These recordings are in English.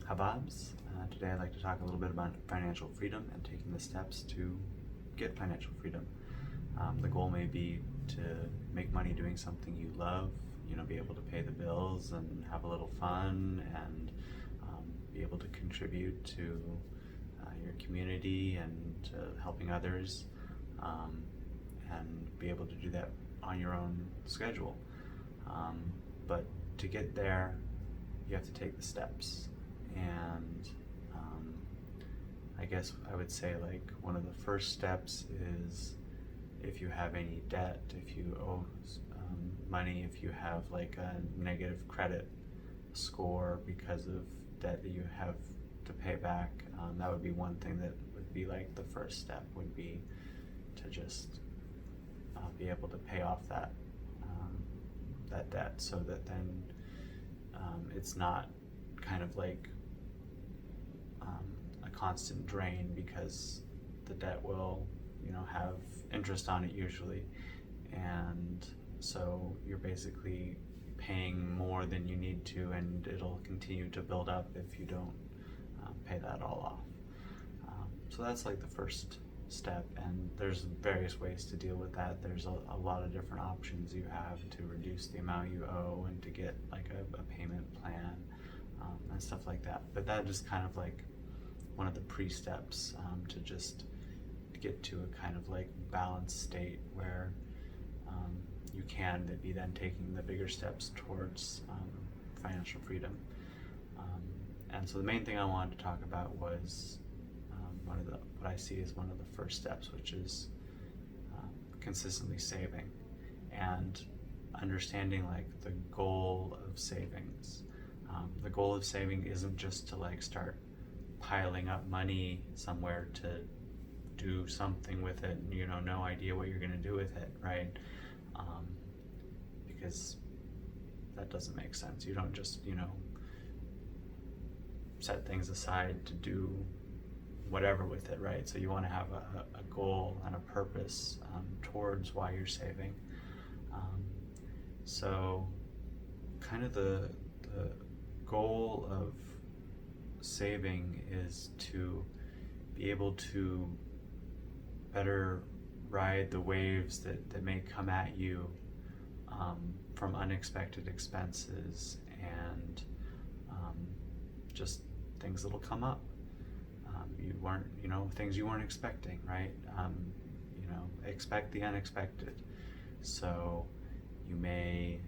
Hababs. Today I'd like to talk a little bit about financial freedom and taking the steps to get financial freedom. The goal may be to make money doing something you love, be able to pay the bills and have a little fun and be able to contribute to your community and helping others, and be able to do that on your own schedule. But to get there, you have to take the steps. And I guess I would say one of the first steps is if you have any debt, if you owe money, if you have a negative credit score because of debt that you have to pay back, that would be one thing that would be the first step would be to just be able to pay off that debt, so that then it's not kind of a constant drain, because the debt will have interest on it usually, and so you're basically paying more than you need to, and it'll continue to build up if you don't pay that all off. So that's the first step, and there's various ways to deal with that. There's a lot of different options you have to reduce the amount you owe and to get a payment plan, and stuff like that. But that is kind of one of the pre-steps to just get to a kind of balanced state where you can be then taking the bigger steps towards financial freedom. And so the main thing I wanted to talk about was what I see as one of the first steps, which is consistently saving and understanding the goal of savings. The goal of saving isn't just to start piling up money somewhere to do something with it, and no idea what you're going to do with it, right? Because that doesn't make sense. You don't just set things aside to do whatever with it, right? So you want to have a goal and a purpose towards why you're saving. So kind of the goal of saving is to be able to better ride the waves that may come at you from unexpected expenses and just things that'll come up. You weren't, things you weren't expecting, right? Expect the unexpected. So you may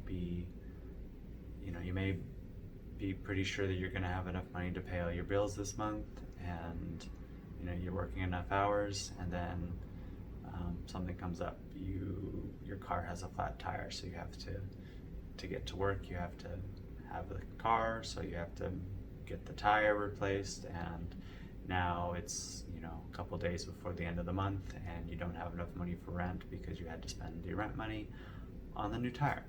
be, you may be pretty sure that you're going to have enough money to pay all your bills this month, and you're working enough hours, and then something comes up. Your car has a flat tire, so you have to get to work, you have to have the car, so you have to get the tire replaced, and now it's a couple days before the end of the month, and you don't have enough money for rent because you had to spend your rent money on the new tire.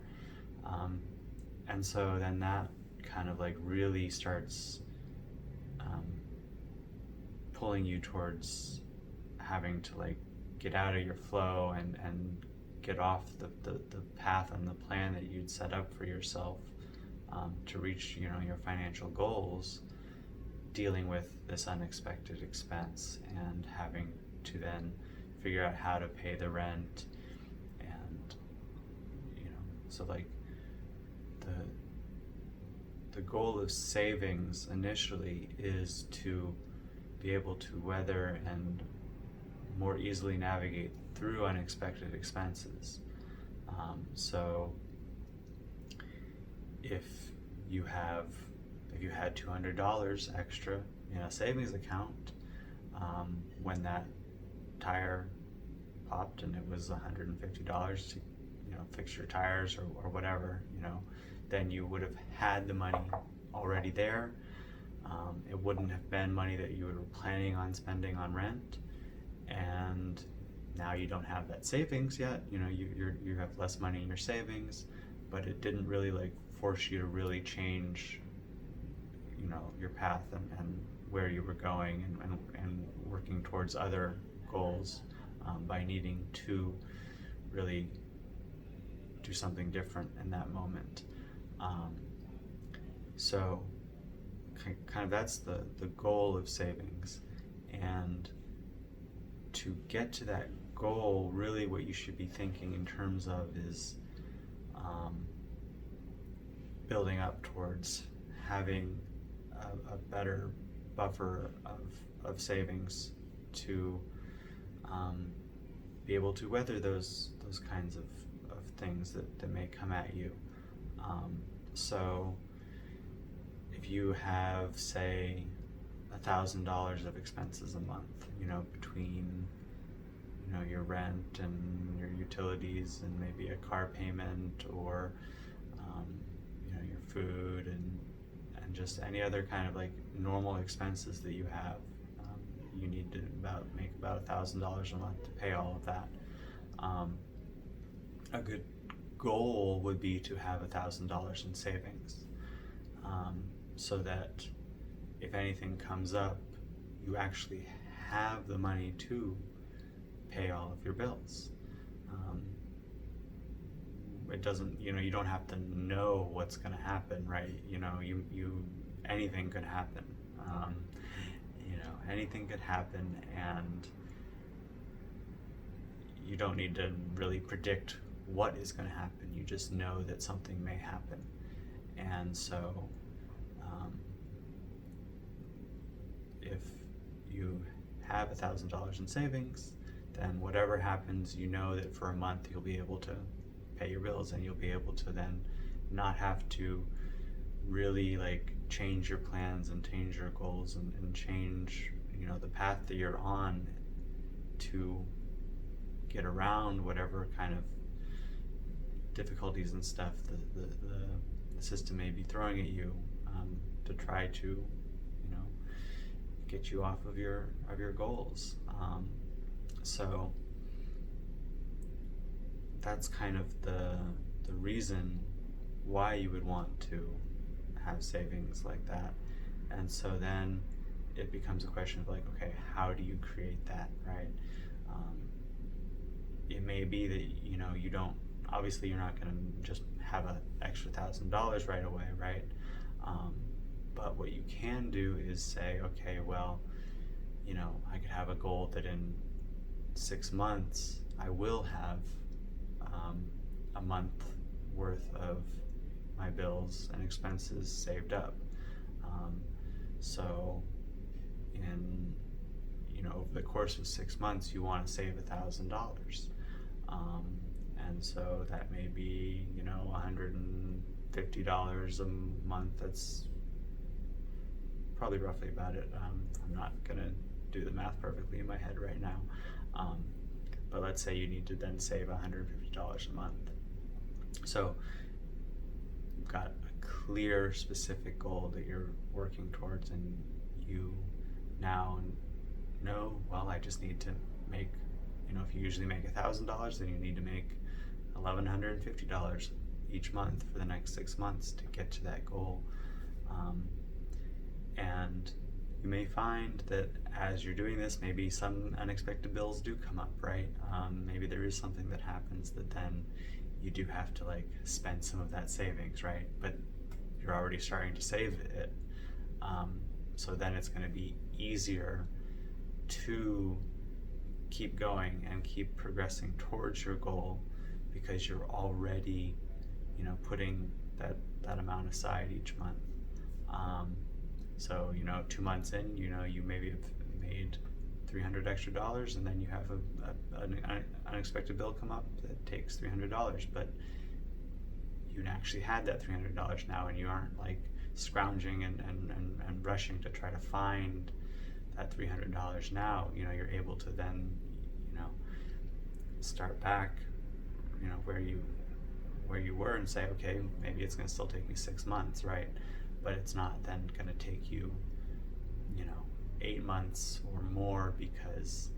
And so then that kind of really starts pulling you towards having to get out of your flow and get off the path and the plan that you'd set up for yourself to reach your financial goals, dealing with this unexpected expense and having to then figure out how to pay the rent. And so the goal of savings initially is to be able to weather and more easily navigate through unexpected expenses. So if you had $200 extra in a savings account when that tire popped and it was $150 to fix your tires or whatever, then you would have had the money already there. It wouldn't have been money that you were planning on spending on rent, and now you don't have that savings yet. You have less money in your savings, but it didn't really force you to really change your path and where you were going and working towards other goals by needing to really do something different in that moment. So kind of that's the goal of savings. And to get to that goal, really what you should be thinking in terms of is building up towards having a better buffer of savings to be able to weather those kinds of things that may come at you. So if you have, say, $1,000 of expenses a month, between your rent and your utilities and maybe a car payment, or your food and just any other kind of like normal expenses that you have, you need to make about $1,000 a month to pay all of that. A good goal would be to have $1,000 in savings, so that if anything comes up, you actually have the money to pay all of your bills. It doesn't, you don't have to know what's going to happen, right? Anything could happen. Anything could happen, and you don't need to really predict what is going to happen. You just know that something may happen. And so if you have $1,000 in savings, then whatever happens, you know that for a month you'll be able to pay your bills, and you'll be able to then not have to really like change your plans and change your goals and change the path that you're on to get around whatever kind of difficulties and stuff the system may be throwing at you, to try to get you off of your goals. So that's kind of the reason why you would want to have savings like that. And so then it becomes a question of like, okay, how do you create that, right? It may be that you don't, obviously you're not going to just have an extra $1,000 right away, right? But what you can do is say, okay, well, I could have a goal that in 6 months I will have a month worth of my bills and expenses saved up. So in over the course of 6 months, you want to save $1,000, and so that may be $150 a month. That's probably roughly about it. I'm not gonna do the math perfectly in my head right now, but let's say you need to then save $150 a month. So you've got a clear, specific goal that you're working towards, and you now know, well, I just need to make, if you usually make $1,000, then you need to make $1,150 each month for the next 6 months to get to that goal. And you may find that as you're doing this, maybe some unexpected bills do come up, right? Maybe there is something that happens that then you do have to like spend some of that savings, right? But you're already starting to save it. So then it's going to be easier to keep going and keep progressing towards your goal, because you're already, putting that amount aside each month. So 2 months in, you maybe have made $300 extra, and then you have an unexpected bill come up that takes $300, but you actually had that $300 now, and you aren't like scrounging and rushing to try to find that $300 now. You're able to then start back where you were and say, okay, maybe it's going to still take me 6 months, right? But it's not then going to take you 8 months or more, because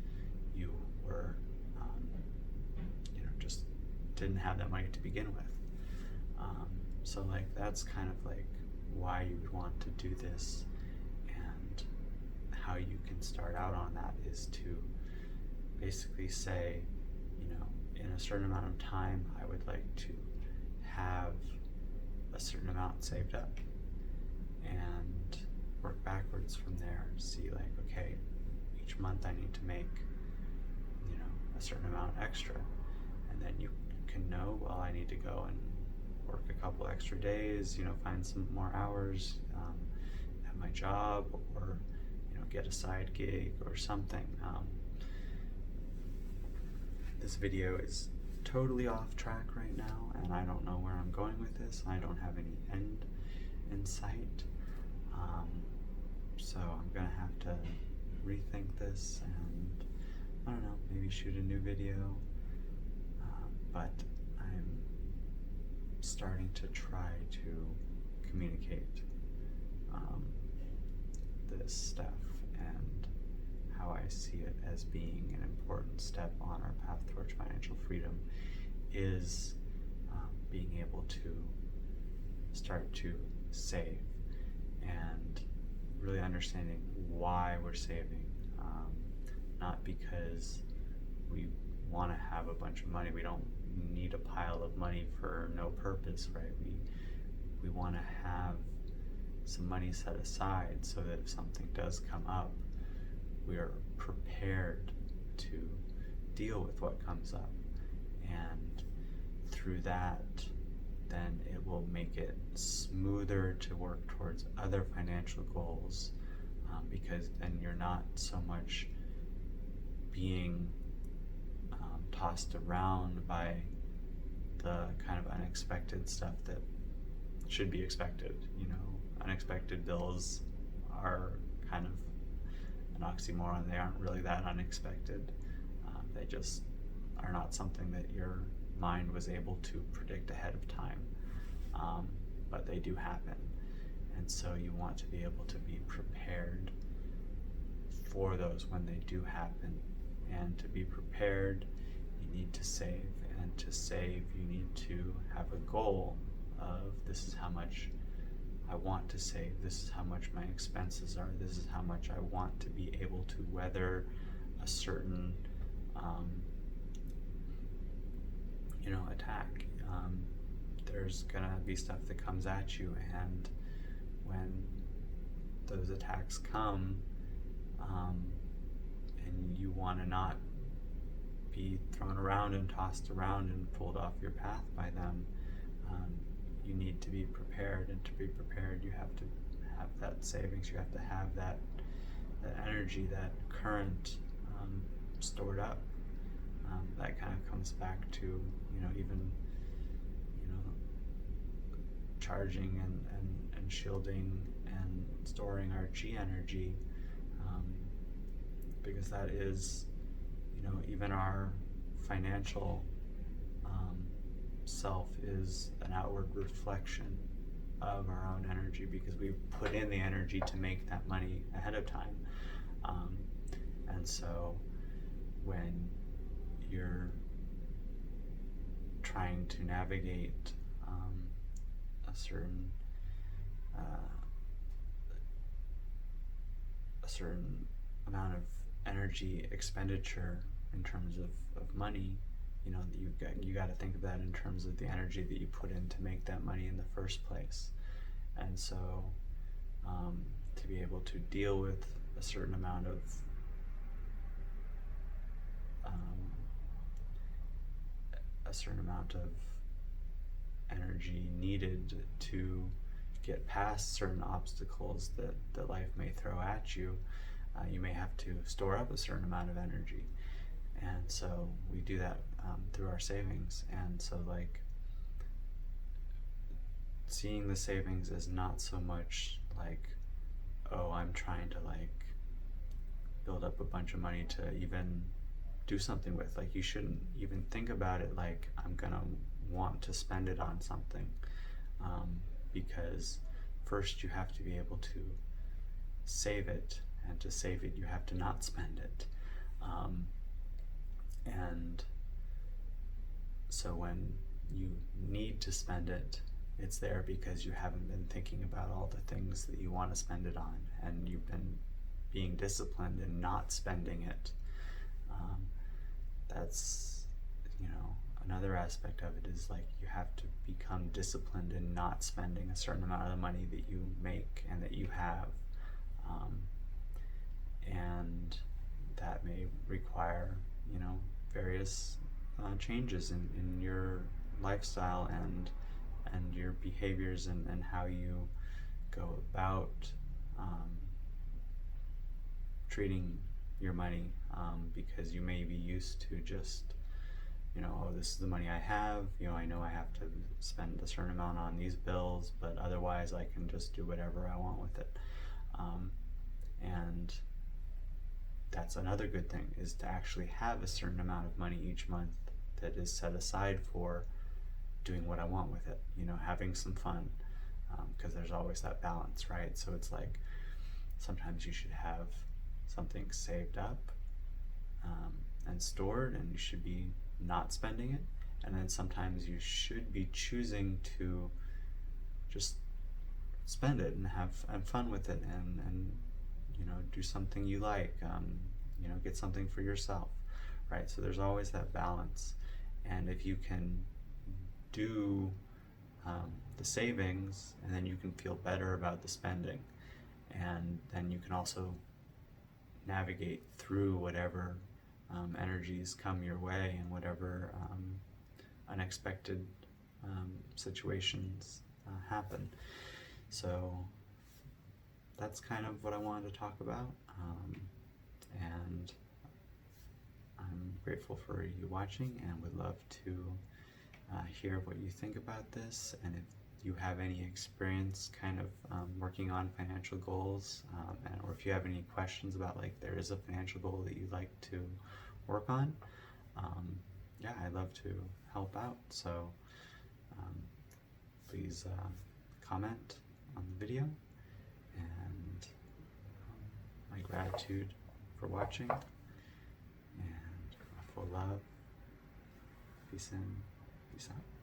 you were just didn't have that money to begin with. So like that's kind of like why you would want to do this, and how you can start out on that is to basically say, in a certain amount of time, I would like to have a certain amount saved up, work backwards from there. See, like, okay, each month I need to make, a certain amount extra. And then you can know, well, I need to go and work a couple extra days, find some more hours at my job, or, get a side gig or something. This video is totally off track right now, and I don't know where I'm going with this. I don't have any end in sight. So I'm gonna have to rethink this and, I don't know, maybe shoot a new video. But I'm starting to try to communicate this stuff and how I see it as being an important step on our path towards financial freedom is being able to start to save and really understanding why we're saving, not because we want to have a bunch of money. We don't need a pile of money for no purpose, right? We want to have some money set aside so that if something does come up, we are prepared to deal with what comes up. And through that, then it will make it smoother to work towards other financial goals, because then you're not so much being tossed around by the kind of unexpected stuff that should be expected. Unexpected bills are kind of an oxymoron. They aren't really that unexpected. They just are not something that your mind was able to predict ahead of time, but they do happen. And so you want to be able to be prepared for those when they do happen. And to be prepared, you need to save. And to save, you need to have a goal of, this is how much I want to save, this is how much my expenses are, this is how much I want to be able to weather a certain attack. There's gonna be stuff that comes at you, and when those attacks come, and you want to not be thrown around and tossed around and pulled off your path by them, you need to be prepared. And to be prepared, you have to have that savings, you have to have that energy, that current stored up. That kind of comes back to even charging and shielding and storing our chi energy, because that is even our financial self is an outward reflection of our own energy, because we put in the energy to make that money ahead of time. And so when you're trying to navigate a certain amount of energy expenditure in terms of money, you got to think of that in terms of the energy that you put in to make that money in the first place. And so to be able to deal with a certain amount of energy needed to get past certain obstacles that life may throw at you, you may have to store up a certain amount of energy. And so we do that through our savings. And so, like, seeing the savings is not so much like, oh, I'm trying to build up a bunch of money to even do something with. Like, you shouldn't even think about it like, I'm gonna want to spend it on something, because first you have to be able to save it, and to save it you have to not spend it. And so when you need to spend it, it's there because you haven't been thinking about all the things that you want to spend it on, and you've been being disciplined in not spending it. That's another aspect of it is, like, you have to become disciplined in not spending a certain amount of the money that you make and that you have, Um, and that may require, you know, various changes in your lifestyle and your behaviors and how you go about treating your money, because you may be used to just, you know, oh, this is the money I have, you know, I know I have to spend a certain amount on these bills, but otherwise I can just do whatever I want with it. And that's another good thing, is to actually have a certain amount of money each month that is set aside for doing what I want with it, you know, having some fun, because there's always that balance, right? So it's like sometimes you should have something saved up and stored, and you should be not spending it, and then sometimes you should be choosing to just spend it and have fun with it, and you know, do something you like, you know, get something for yourself, right? So there's always that balance, and if you can do the savings, and then you can feel better about the spending, and then you can also navigate through whatever energies come your way and whatever unexpected situations happen. So that's kind of what I wanted to talk about, and I'm grateful for you watching, and would love to hear what you think about this, and if you have any experience kind of working on financial goals, or if you have any questions about, like, there is a financial goal that you'd like to work on, yeah, I'd love to help out. So please comment on the video, and my gratitude for watching, and full love. Peace in, peace out.